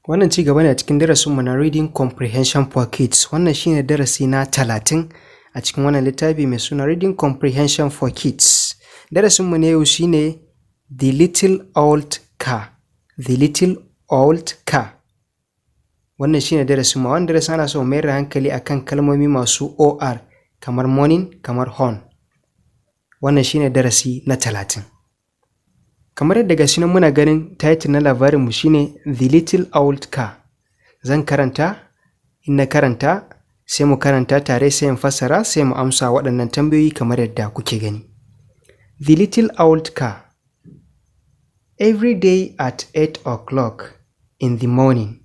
Wannan ci gaba ne a cikin darasinmu na Reading Comprehension for Kids. Wannan shine darasi na 30 a cikin wannan littafi mai suna Reading Comprehension for Kids. Darasinmu na yau shine The Little Old Car. The Little Old Car. Wannan shine darasinmu. Wannan darasin ana so mayar da hankali akan kalmomi masu OR kamar morning, kamar horn. Wannan shine darasi na 30. Kamar yadda gashi nan muna ganin title na labarinmu shine The Little Old Car. Zan karanta, in na karanta, sai mu karanta tare sai in fassara sai mu amsa waɗannan tambayoyi kamar yadda kuke gani. The Little Old Car. Every day at 8 o'clock in the morning,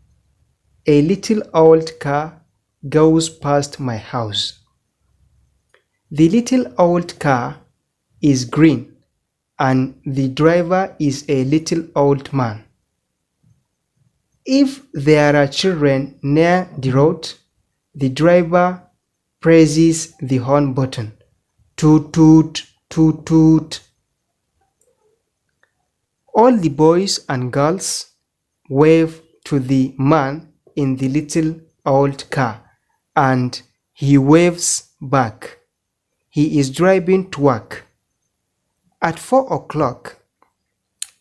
a little old car goes past my house. The little old car is green, and the driver is a little old man. If there are children near the road, the driver presses the horn button. Toot toot, toot toot. All the boys and girls wave to the man in the little old car, and he waves back. He is driving to work. At 4 o'clock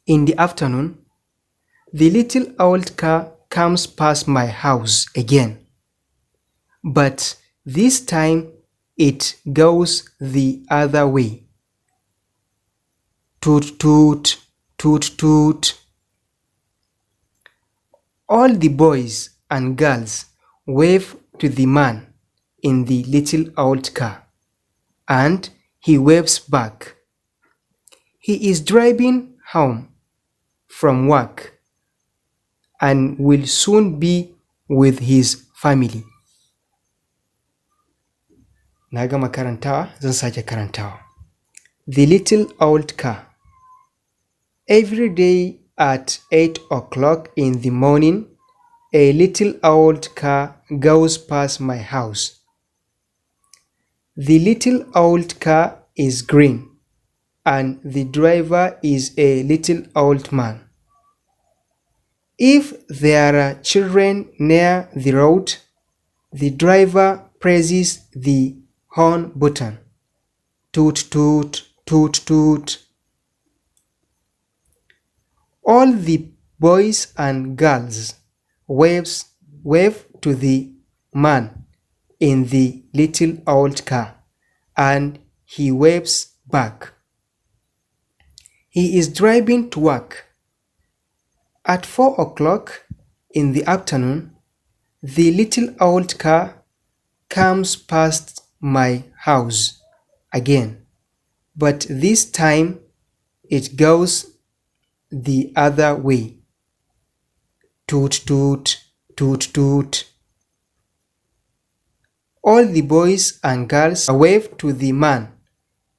in the afternoon, the little old car comes past my house again, but this time it goes the other way. Toot toot, toot toot. All the boys and girls wave to the man in the little old car, and he waves back. He is driving home from work and will soon be with his family. Na gama karantawa, zan sake karantawa. The little old car. Every day at 8 o'clock in the morning, a little old car goes past my house. The little old car is green, and the driver is a little old man. If there are children near the road, the driver presses the horn button. Toot toot, toot toot. All the boys and girls wave to the man in the little old car, and he waves back. He is driving to work. At 4 o'clock in the afternoon, the little old car comes past my house again, but this time it goes the other way. Toot toot, toot toot. All the boys and girls wave to the man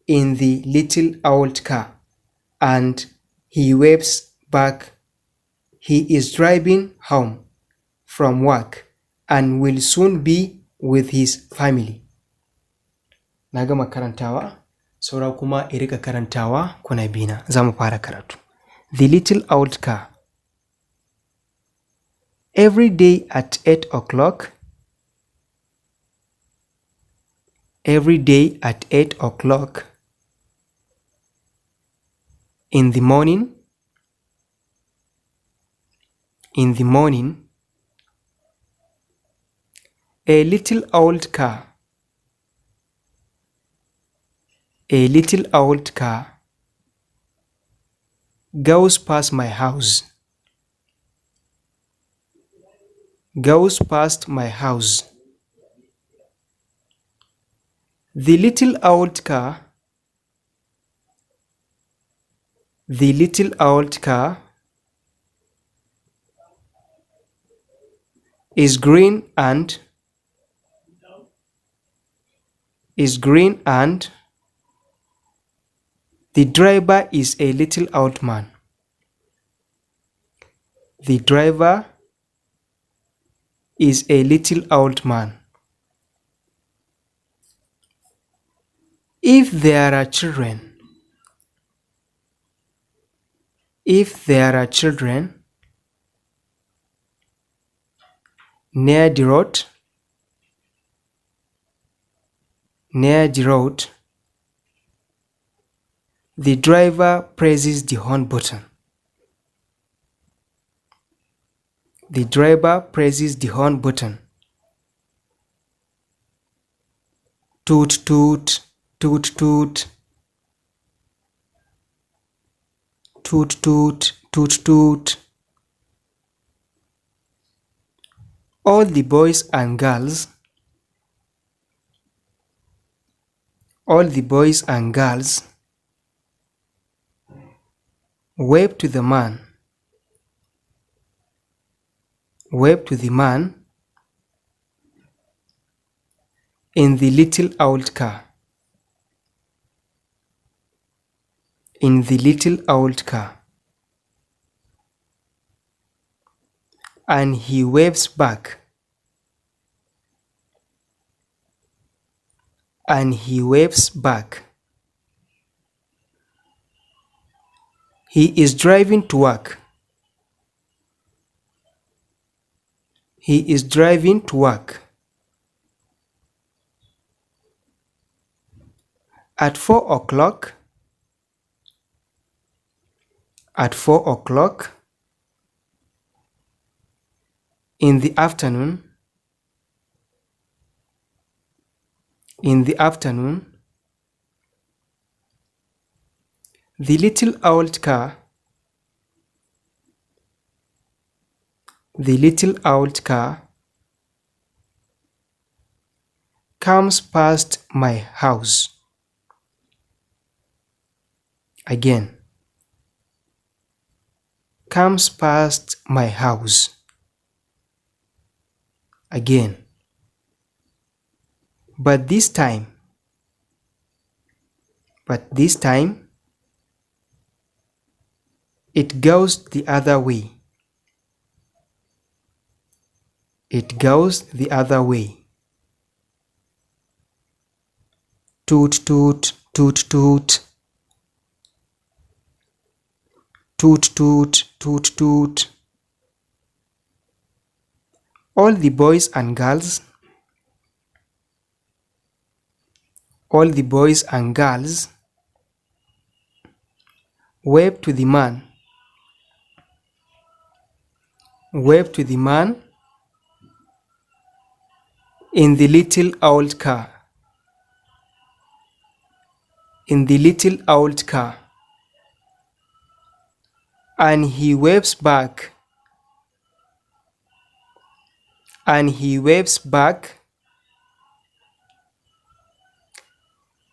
in the little old car, and he waves back. He is driving home from work and will soon be with his family. Na gama karantawa, saura kuma irika karantawa kuna bina. Za mu fara karatu. The little old car. Every day at 8 o'clock. Every day at 8 o'clock in the morning. In the morning, a little old car. A little old car goes past my house. Goes past my house. The little old car. The little old car is green and the driver is a little old man. The driver is a little old man. If there are children, if there are children near the road, near the road. The driver presses the horn button. The driver presses the horn button. Toot toot, toot toot. Toot toot, toot toot. All the boys and girls, all the boys and girls wave to the man, wave to the man in the little old car, in the little old car. And he waves back, and he waves back. He is driving to work. He is driving to work. At 4 o'clock, at 4 o'clock in the afternoon, in the afternoon, the little old car, the little old car comes past my house. Again, comes past my house. Again. But this time, it goes the other way. It goes the other way. Toot toot, toot toot. Toot toot, toot toot. All the boys and girls, all the boys and girls wave to the man, wave to the man in the little old car, in the little old car. And he waves back, and he waves back.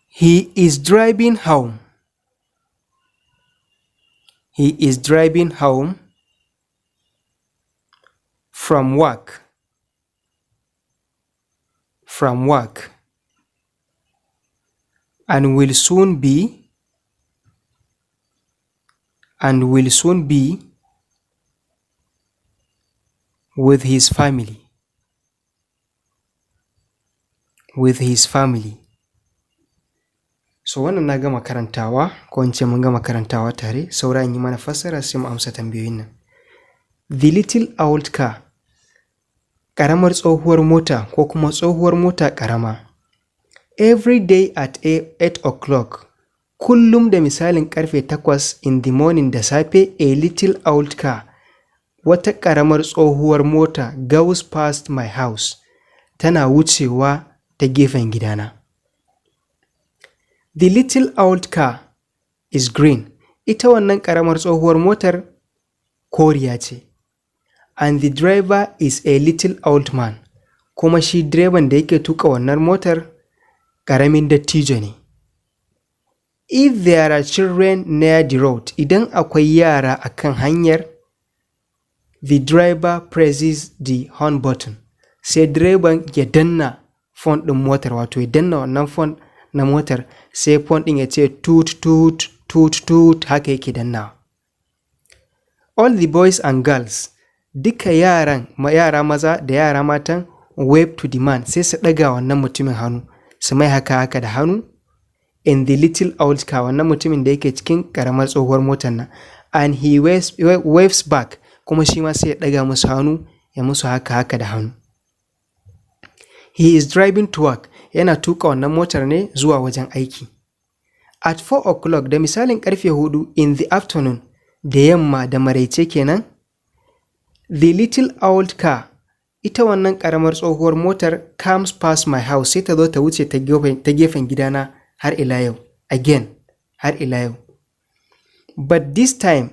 He is driving home. He is driving home from work, from work, and will soon be with his family, with his family. So wannan na gama karantawa, ko in ce mun gama karantawa tare, saura in yi mana fassara sai mu amsa tambayoyin nan. The little old car, ƙaramar tsohuwar mota ko kuma tsohuwar mota ƙarama. Every day at 8 o'clock, kullum da misalin karfe 8 in the morning da safe, a little old car, wata ƙaramar tsohuwar mota, goes past my house, tana wucewa ta gefen gidana. The little old car is green. Ita wannan ƙaramar tsohuwar motar koriya ce. And the driver is a little old man. Kuma shi direban da yake tuka wannan motar ƙaramin dattijo ne. If there are children near the road, idan akwai yara akan hanyar, the driver presses the horn button. Sai direban ya danna phone ɗin motar, wato ya danna wannan phone na motar, sai phone ɗin ya ce toot toot toot toot, haka yake dannawa. All the boys and girls, duka yara maza da yara matan, wave to the man, sai su ɗaga wannan mutumin hannu, su mai haka da hannu, in the little old car, wannan mutumin da yake cikin ƙaramar tsohuwar motar nan. And he waves back, kuma shi ma sai ya ɗaga musu hannu, ya musu haka da hannu. He is driving to work. Yana tuka wannan motar ne zuwa wajen aiki. At 4 o'clock da misalin karfe 4 in the afternoon da yamma da maraice kenan. The little old car, ita wannan karamar tsohuwar motar comes past my house, sai ta zo ta wuce ta gefen gidana har ila yau. Again, har ila yau. But this time,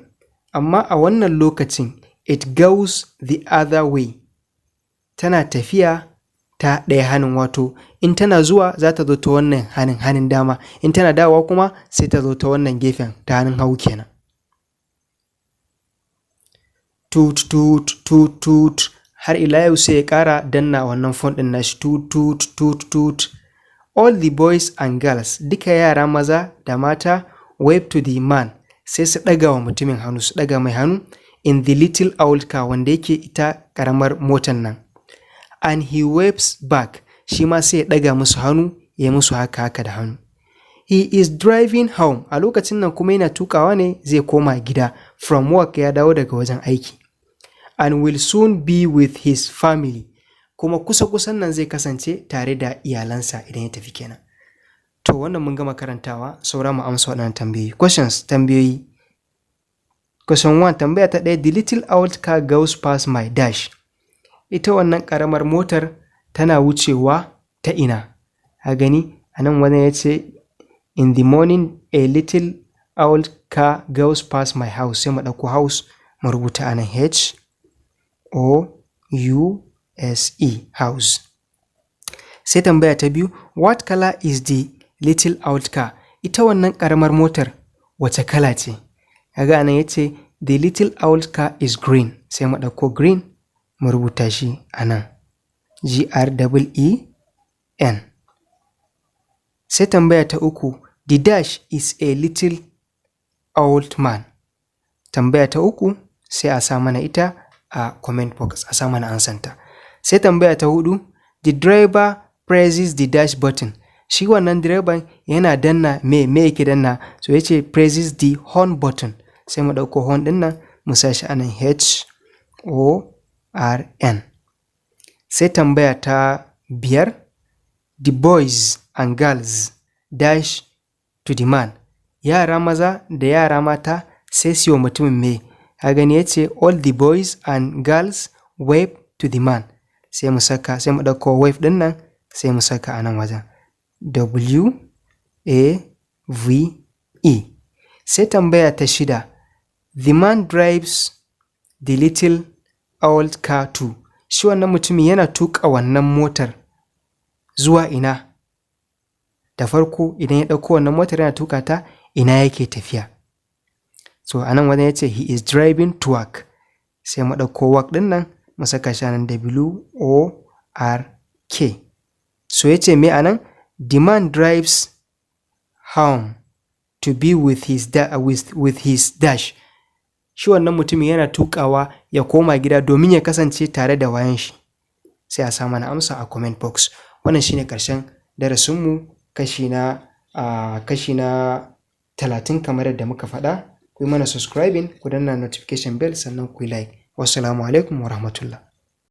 amma a wannan lokacin, it goes the other way. Tana tafiya ta ɗaya hannun, wato in tana zuwa za ta zo ta wannan hannun dama, in tana dawowa kuma sai ta zo ta wannan gefen ta hannun hagu kenan. Toot toot toot toot, har ila yau sai ya ƙara danna wannan phone ɗin nashi. Toot toot toot toot. All the boys and girls, duka yara maza da mata, wave to the man, sai su ɗaga wa mutumin hannu, su ɗaga mai hannu. In the little old car, wanda yake ita ƙaramar motan nan. And he waves back, shi ma sai ya ɗaga musu hannu, ya musu haka da hannu. He is driving home, a lokacin nan kuma yana tukawa ne zai koma gida. From work, ya dawo daga wajen aiki. And will soon be with his family, kuma kusa-kusan nan zai kasance tare da iyalansa idan ya tafi kenan. To wannan mun gama karantawa, saura mu amsa waɗannan tambayoyi. Questions, tambayoyi. Question 1, tambaya ta ɗaya, the little old car goes past my dash. Ita wannan ƙaramar motar tana wucewa ta ina? A gani, a nan wannan ya ce, in the morning a little old car goes past my house. Sai mu ɗauko house mu rubuta a nan H-O-U-S-E, house. Sai tambaya ta biyu, what color is the little old car? Ita wannan ƙaramar motar wace kala ce? Kaga anan yace the little old car is green. Sai mu ɗauko green mu rubuta shi anan. G-R-E-E-N. Sai tambaya ta uku, the dash is a little old man. Tambaya ta uku sai a sa mana ita a comment box, a sa mana ansanta. Sai tambaya ta hudu, the driver presses the dash button. Shi wannan direban yana danna me yake danna? So yace presses the horn button. Sai mu dauko horn din nan mu sa shi anan H-O-R-N. Sai tambaya ta biyar, the boys and girls dash to the man. Yara maza da yara mata sai su yi mutumin me? A gani yace all the boys and girls wave to the man. Sai mu dauko wave din nan sai mu saka anan wajen W-A-V-E. Sai tambaya ta shida, the man drives the little old car too. Shi wannan mutumin yana tuka wannan motar zuwa ina? Da farko idan ya dauko wannan motar yana tuka ta, ina yake tafiya? So anan wajen yace he is driving to work. Sai mu dauko work din nan mu saka shi anan W-O-R-K. So yace me anan? The man drives home to be with his dash. Shi wannan mutumin yana tukawa ya koma gida domin ya kasance tare da wayan shi. Sai a sa mana amsa a comment box. Wannan shine karshen darasinmu kashi na 30 kamar yadda muka faɗa. Ku yi mana subscribing, ku danna notification bell, sannan ku yi like. Wassalamu alaikum wa rahmatullah.